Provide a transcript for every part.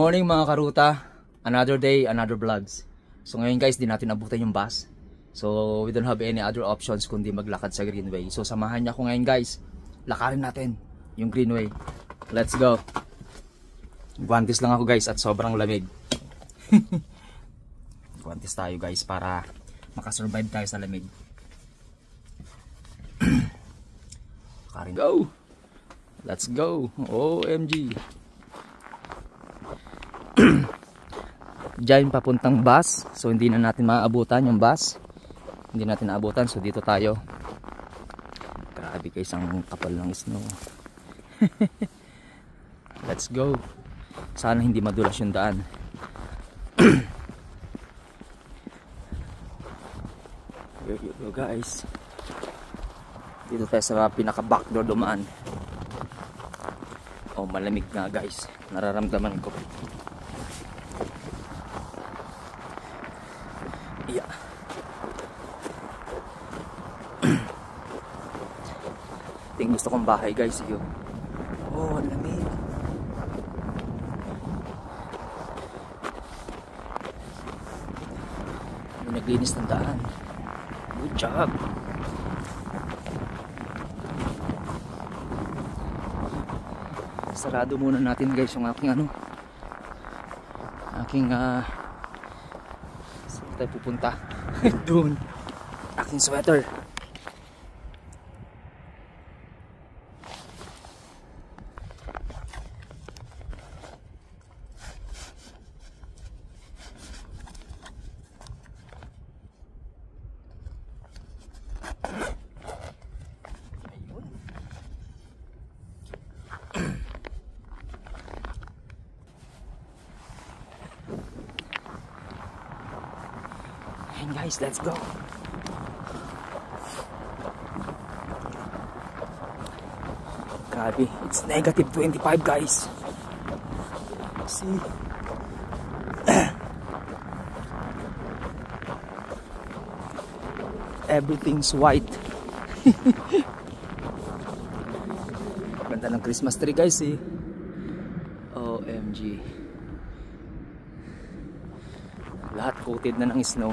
morning mga karuta. Another day, another vlogs. So ngayon guys, di natin abutan yung bus. So we don't have any other options kundi maglakad sa Greenway. So samahan niya ako ngayon guys. Lakarin natin yung Greenway. Let's go. Guantes lang ako guys at sobrang lamig. Guantes tayo guys para makasurvive tayo sa lamig. Lakarin. Go! Let's go. OMG. Diyan papuntang bus. So hindi na natin maaabutan yung bus. Hindi natin naabutan. So dito tayo. Grabe guys, ang kapal ng snow. Let's go. Sana hindi madulas yung daan. Here you go guys. Dito tayo sa pinaka backdoor dumaan. Oh, malamig nga guys. Nararamdaman ko. Yeah. Ting gusto kong bahay guys yun. Oh, lamig. May naglinis ng daan. Good job. Sarado muna natin guys yung aking saan tayo pupunta? Doon. Aking sweater. Guys, let's go. Grabe, it's negative 25 guys. See? Everything's white. Ganda ng Christmas tree guys eh. OMG. Lahat coated na ng snow.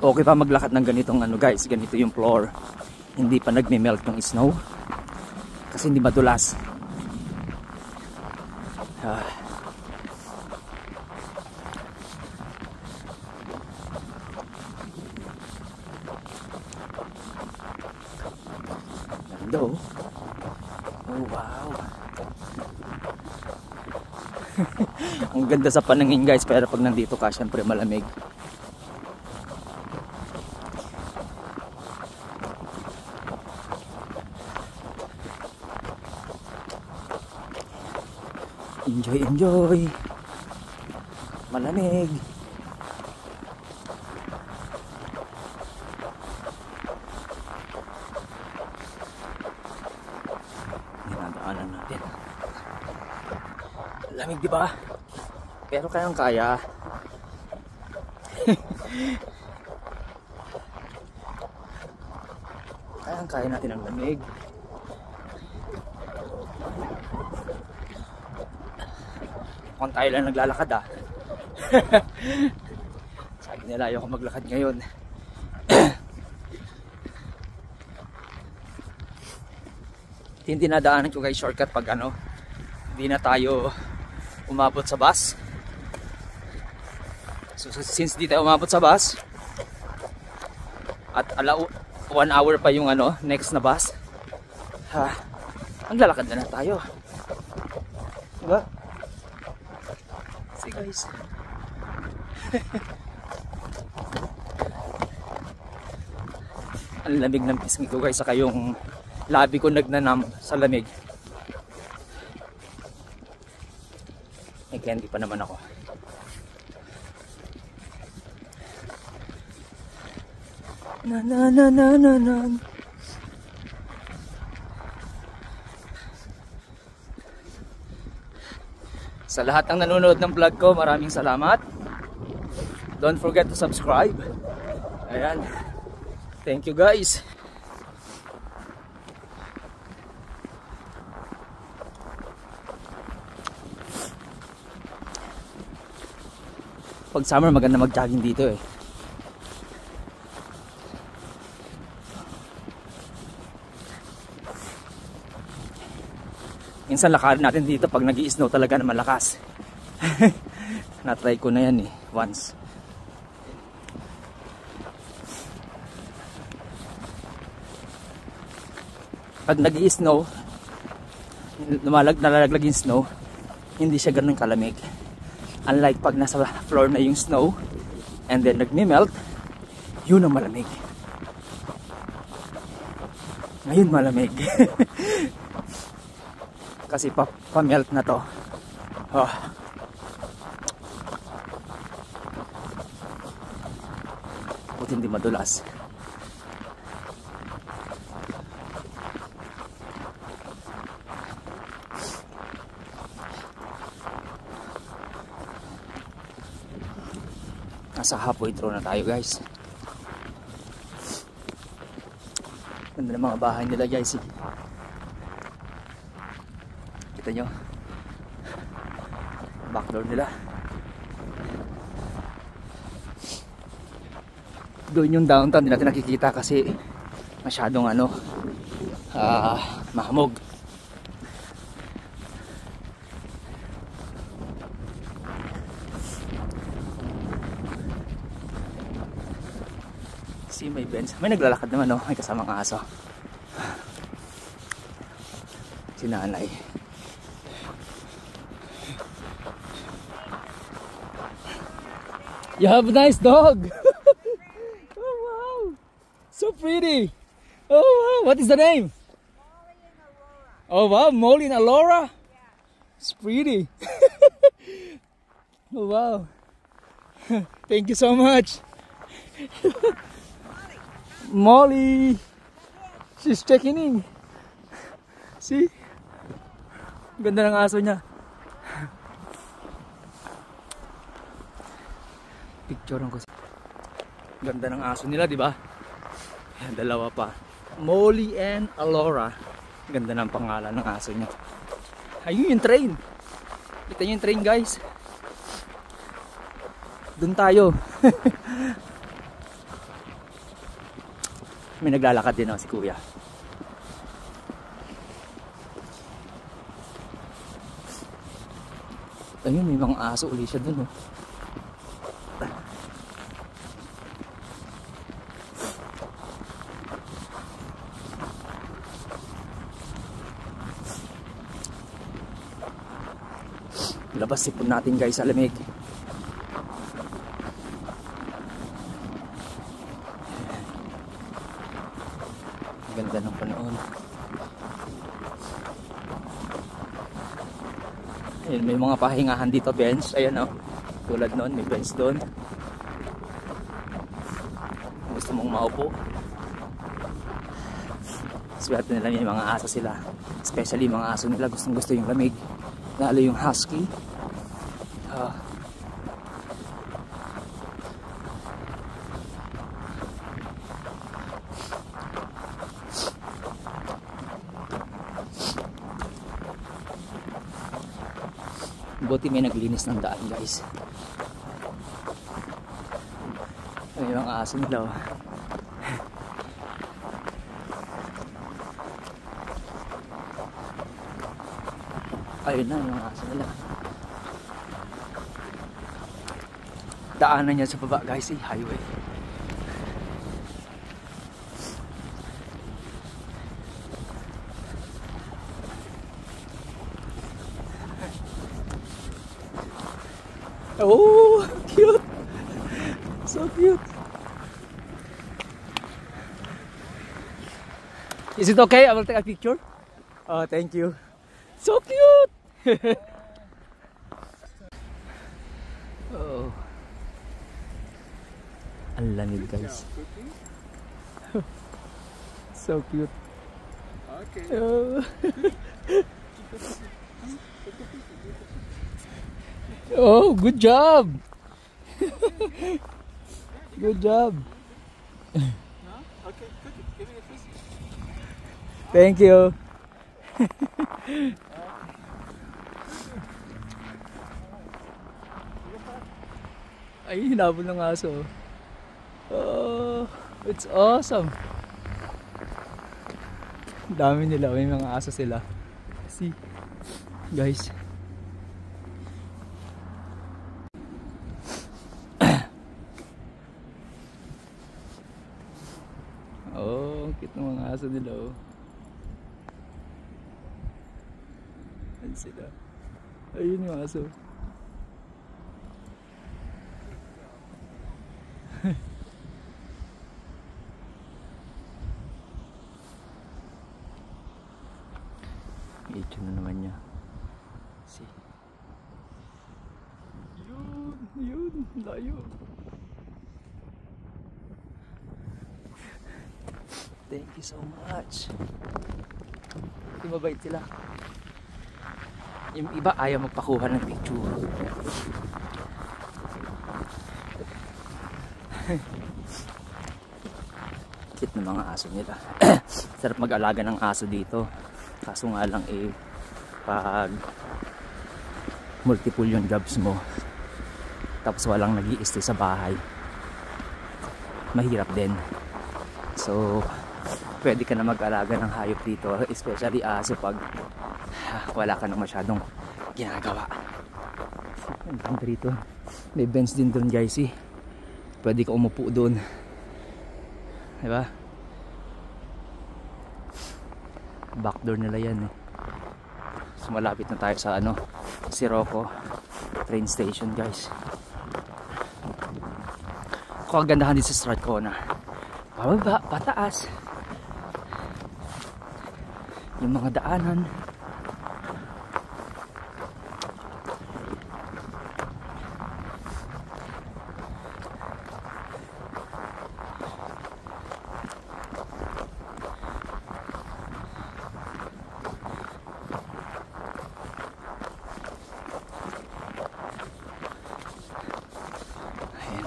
Okay pa maglakad ng ganitong guys, ganito yung floor. Hindi pa nagme-melt ng snow kasi hindi madulas. Ganda oh. Oh wow. Ang ganda sa panangin guys, pero pag nandito ka syempre malamig. Enjoy, enjoy. Malamig. Dinadaanan natin. Lamig diba? Pero kayang kaya. Kayang kaya natin ang lamig. Kung tayo lang naglalakad Sabi nila ayaw ko maglakad ngayon. Hindi nadaanan ko guys shortcut pag hindi na tayo umabot sa bus. So since di tayo umabot sa bus at 1 hour pa yung next na bus, ang lalakad na tayo. Diba? See guys. Ang lamig ng pisngi ko guys, saka yung labi ko nagnanam sa lamig. May candy pa naman ako. Na na na na na na. Sa lahat ng nanonood ng vlog ko, maraming salamat. Don't forget to subscribe. Ayan. Thank you guys. Pag summer maganda mag-jogging dito eh. Minsan lakarin natin dito pag nag-i-snow talaga na malakas. Na-try ko na yan eh, once. Pag nag-i-snow, nalalaglag yung snow, hindi siya ganun kalamig. Unlike pag nasa floor na yung snow, and then nagme-melt, yun ang malamig. Ngayon malamig. Kasi pa-melt na to. Oh. Buti hindi madulas. Nasa halfway through na tayo guys. Ganda ng mga bahay nila guys. Kita nyo backdoor nila. Doon yung downtown, hindi natin nakikita kasi masyadong mahamog. See, may bench, may naglalakad naman, no? May kasamang aso, si nanay. You have a nice dog. Oh wow, so pretty. Oh wow, what is the name? Molly and Aurora. Oh wow, Molly and Aurora. Yeah. It's pretty. Oh wow. Thank you so much. Molly. She's checking in. See? Ganda ng aso niya. Picturean ko. Ganda ng aso nila, di ba? Dalawa pa. Molly and Aurora. Ganda ng pangalan ng aso niya. Ayun yung train. Kita niyo yung train, guys. Doon tayo. May naglalakad din si kuya. Ayun, may mga aso ulit siya doon. Labas sipon natin guys sa lamig. Ganda ng panahon. Ayun, may mga pahingahan dito, bench. Ayan tulad noon, may bench doon. Gusto mong maupo. Swerte nila, may mga aso sila. Especially mga aso nila gustong gusto yung lamig. Lalo yung husky. Buti may naglinis ng daan guys. Ay, yung aso nila. Ayun na yung aso nila. Daanan niya sa baba guys, highway. Oh, cute. So cute. Is it okay? I will take a picture. Oh, thank you. So cute. Oh. Ang lamig guys. So cute. Okay. Oh. Oh, good job. Good job. Okay, good. Give me a kiss. Thank you. Ay, hinabol ng aso. Oh, it's awesome. Dami nila, may mga aso sila. See, guys. Oh, ang cute ng mga aso nila, oh. Ayun sila. Ayun yung aso. Ito na naman niya. See. Yun, layo. Thank you so much. Mabait sila. Yung iba ayaw magpakuha ng picture. Cute na mga aso nila. Sarap mag-alaga ng aso dito. Kaso nga lang pag multiple yung jobs mo tapos walang nag-i-stay sa bahay, mahirap din. So pwede ka na mag-alaga ng hayop dito, especially aso pag wala ka na masyadong ginagawa. Ang ganda rito. May bench din doon, guys, eh. Pwede ka umupo doon, diba? Backdoor nila yan, eh. So malapit na tayo sa Sirocco train station, guys. Kung ang gandahan din sa Strathcona, pababa, pataas yung mga daanan.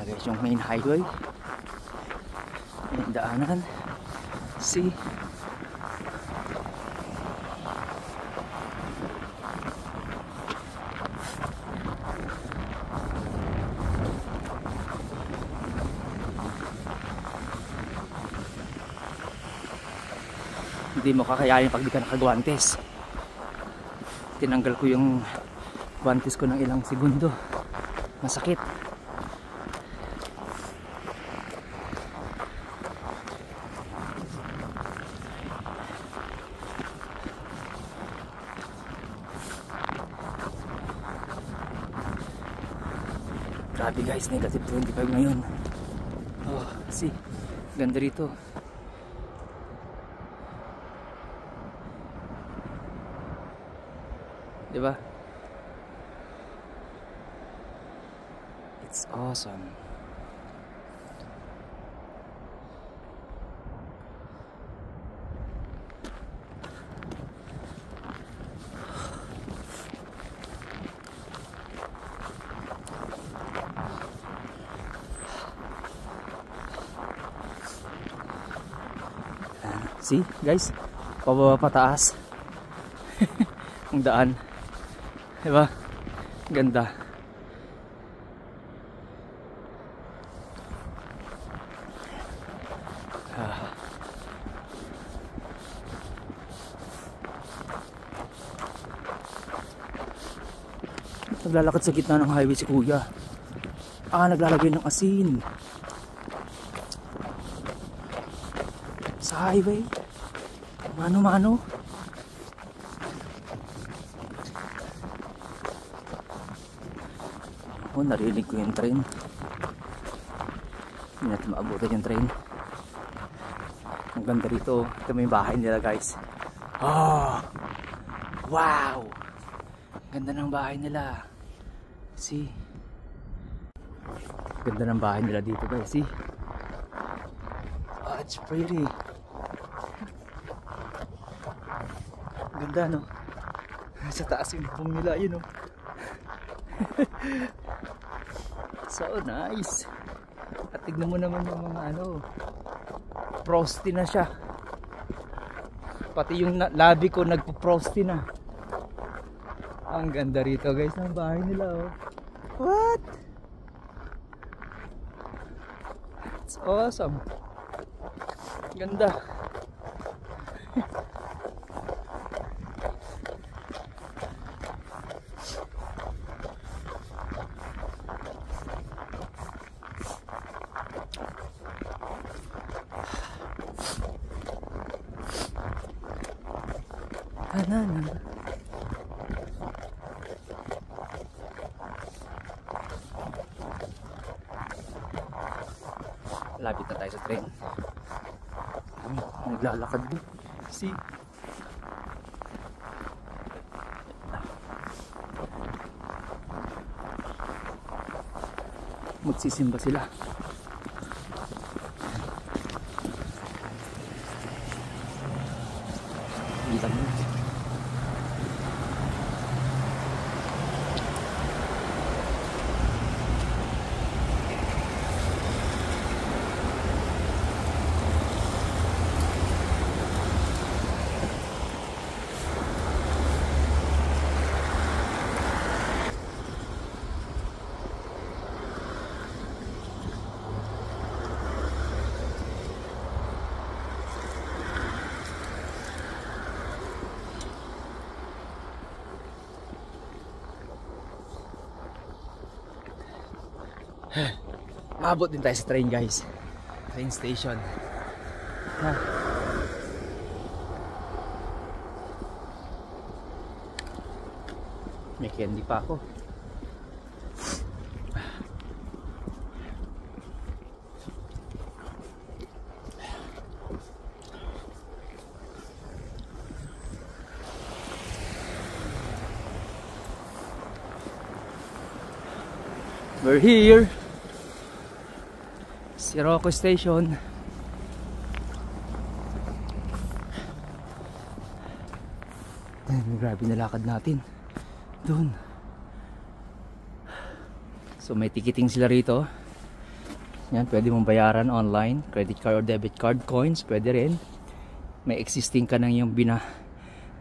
Guys, yung main highway, yung daanan. See, hindi mo kakayanin pag di ka nakagwantes. Tinanggal ko yung guwantes ko ng ilang segundo, masakit. Grabe, guys, negative 25 ngayon. Oh, see, ganda rito. Diba? It's awesome. See, guys, pababa pataas. Ang daan, diba? Ganda. Naglalakad sa gitna ng highway si kuya. Naglalagay ng asin sa highway. Mano-mano. Oh, narinig ko yung train. Hindi natin maabutan yung train. Ang ganda rito. Ito may bahay nila, guys. Oh, wow, ganda ng bahay nila. See, ganda ng bahay nila dito, guys. See, oh, it's pretty. Ganda, no? Sa taas yung bubong nila, yun, no? So nice. At tignan mo naman yung mga frosty na siya. Pati yung labi ko nagpo-frosty na. Ang ganda rito, guys, ng bahay nila, oh. What? It's awesome. Ganda. Lapit na tayo sa train. Naglalakad din. See? Magsisimba sila. Kita mo. Maabot din tayo sa train, guys. Train station. May candy pa ako. We're here. Siroco Station. Grabe na lakad natin. Doon. So may ticketing sila rito. Yan, pwede mong bayaran online. Credit card or debit card, coins, pwede rin. May existing ka ng yung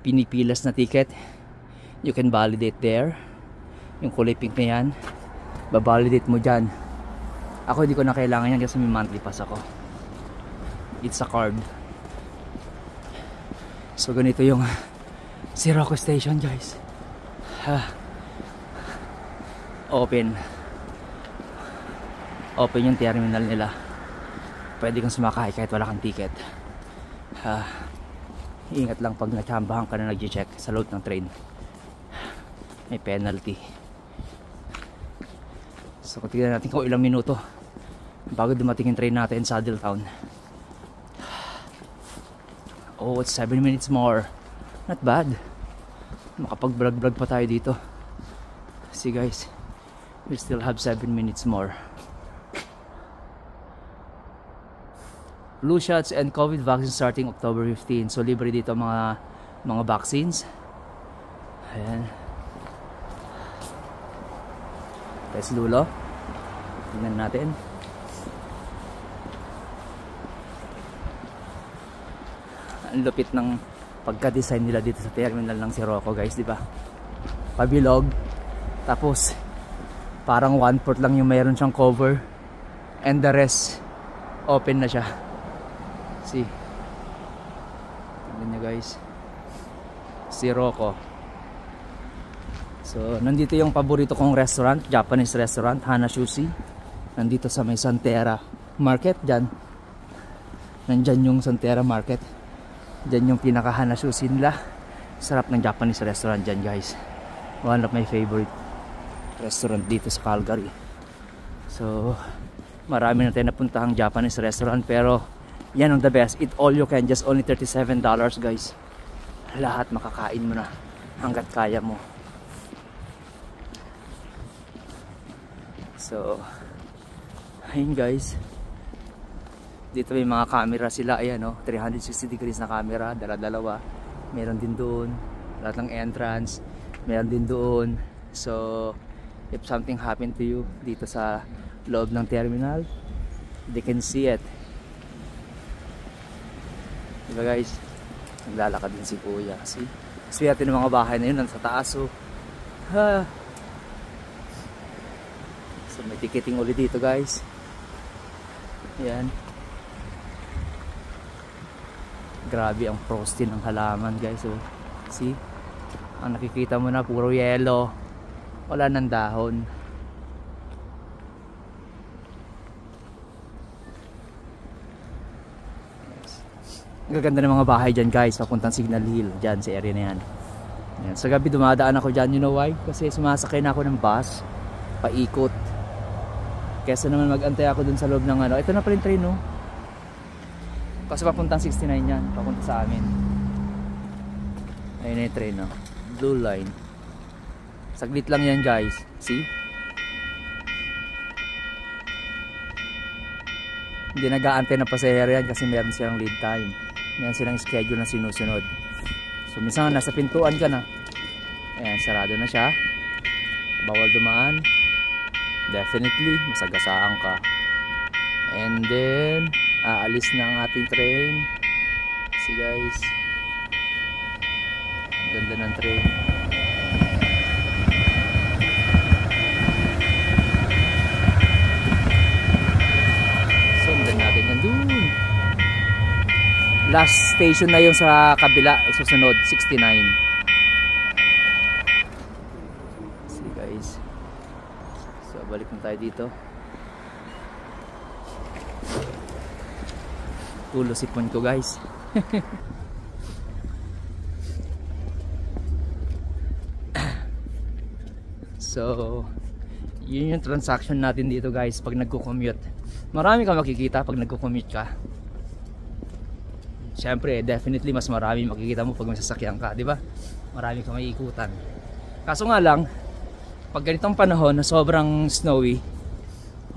pinipilas na ticket. You can validate there. Yung kulay pink na yan, babalidate mo dyan. Ako hindi ko na kailangan yan kasi may monthly pass ako. It's a card. So ganito yung Siroco Station, guys. Open yung terminal nila. Pwede kang sumakay kahit wala kang ticket. Ingat lang pag natsambahan ka na nag-check sa load ng train. May penalty. So tignan natin kung ilang minuto bago dumating yung train natin sa Saddletown. Oh, it's 7 minutes more. Not bad. Makapag-vlog pa tayo dito. See guys, we still have 7 minutes more. Flu shots and COVID vaccine starting October 15. So libre dito mga vaccines. Ayan. Tayo sa dulo. Tingnan natin. Ang lupit ng pagka-design nila dito sa terminal ng Siroco, guys, di ba? Pabilog. Tapos parang 1/4 lang yung mayroon siyang cover and the rest open na siya. See? Tingnan niyo, guys. Siroco. So, nandito yung paborito kong restaurant, Japanese restaurant, Hana Sushi. Nandito sa may Santera Market, dyan. Nandyan yung Santera Market. Dyan yung pinaka Hana Sushi nila. Sarap ng Japanese restaurant dyan, guys. One of my favorite restaurant dito sa Calgary. So, marami na tayo napuntahang Japanese restaurant, pero yan ang the best. Eat all you can, just only $37, guys. Lahat makakain mo na hanggat kaya mo. So, ayun guys. Dito may mga camera sila. Ayan, no? 360 degrees na camera. Dala-dalawa. Meron din doon. Lahat ng entrance. Meron din doon. So, if something happened to you dito sa loob ng terminal, they can see it. Diba guys? Naglalakad din si Kuya. See? Swerte ng mga bahay na yun. Nasa taas. So, So may ticketing ulit dito, guys. Yan. Grabe ang frosty ng halaman guys. So, see? Ang nakikita mo na puro yellow. Wala nang dahon. Ang gaganda ng mga bahay dyan guys, papuntang Signal Hill dyan sa area na yan. Yan. Sa gabi dumadaan ako dyan, you know why? Kasi sumasakay na ako ng bus paikot, kesa naman magantay ako dun sa loob ng ano. Ito na pala yung train, no? Kasi papuntang 69 yan, papunta sa amin. Ayun na yung train, no? Blue line. Saglit lang yan guys, see? Hindi nag-aantay na pasahero yan kasi meron silang lead time. Meron silang schedule na sinusunod. So minsan nasa pintuan ka na. Ayan, sarado na siya. Bawal dumaan. Definitely, masagasaan ka. And then, aalis na ang ating train. See guys. Ganda ng train. Sundan natin yan dun. Last station na yung sa kabila, susunod 69. See guys. So balik na tayo dito. Tulo sipon ko guys. So yun yung transaction natin dito guys pag nagko-commute. Marami ka makikita pag nagko-commute ka. Siyempre, definitely mas marami makikita mo pag may sasakyan ka, di ba? Marami kang maiikutan. Kaso nga lang, pag ganitong panahon na sobrang snowy,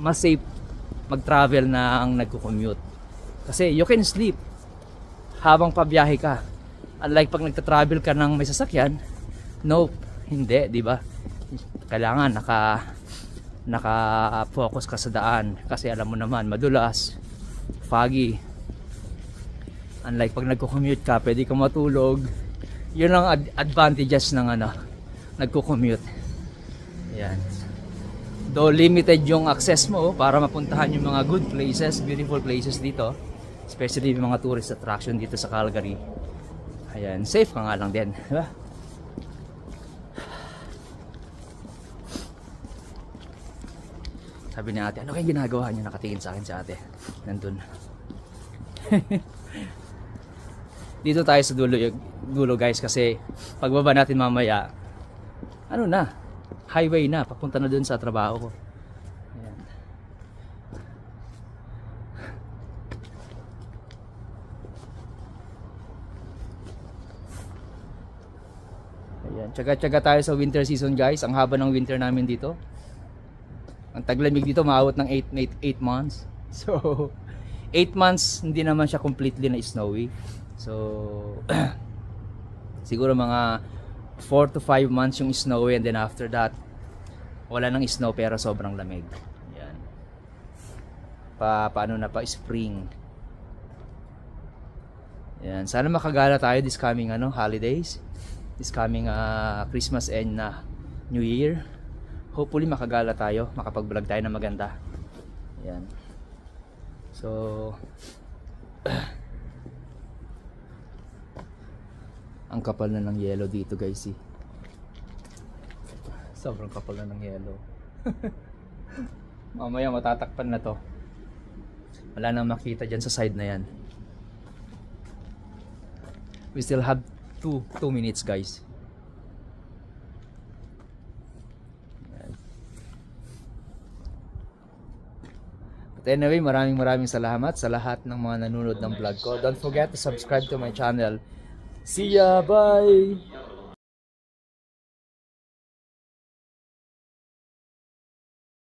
mas safe mag-travel na ang nagko-commute. Kasi you can sleep habang pabiyahe ka. Unlike pag nagta-travel ka ng may sasakyan, nope, hindi, di ba? Kailangan naka-focus ka sa daan kasi alam mo naman, madulas, foggy. Unlike pag nagko-commute ka, pwede kang matulog. Yun ang advantages ng nagko-commute. Yan. Though limited yung access mo para mapuntahan yung mga good places, beautiful places dito, especially yung mga tourist attraction dito sa Calgary. Ayan, safe ka nga lang din, diba? Sabi ni ate, ano kayong ginagawa niyo? Nakatingin sa akin si ate. Nandun. Dito tayo sa dulo guys kasi pagbaba natin mamaya, ano na, highway na, papunta na dun sa trabaho ko. Ayan. Ayan, tsaga-tsaga tayo sa winter season guys. Ang haba ng winter namin dito. Ang taglamig dito maabot ng 8 months. So 8 months hindi naman siya completely na snowy. So siguro mga 4 to 5 months yung snowy, and then after that wala nang snow pero sobrang lamig. Yan. Paano na pa spring. Yan, sana makagala tayo this coming holidays. This coming Christmas and New Year. Hopefully makagala tayo, makapag-vlog tayo na maganda. Yan. So ang kapal na ng yellow dito guys, eh. Sobrang kapal na ng yellow. Mamaya matatakpan na to. Wala nang makita dyan sa side na yan. We still have 2 minutes guys. But anyway, maraming salamat sa lahat ng mga nanonood ng vlog ko. Don't forget to subscribe to my channel. See ya, bye!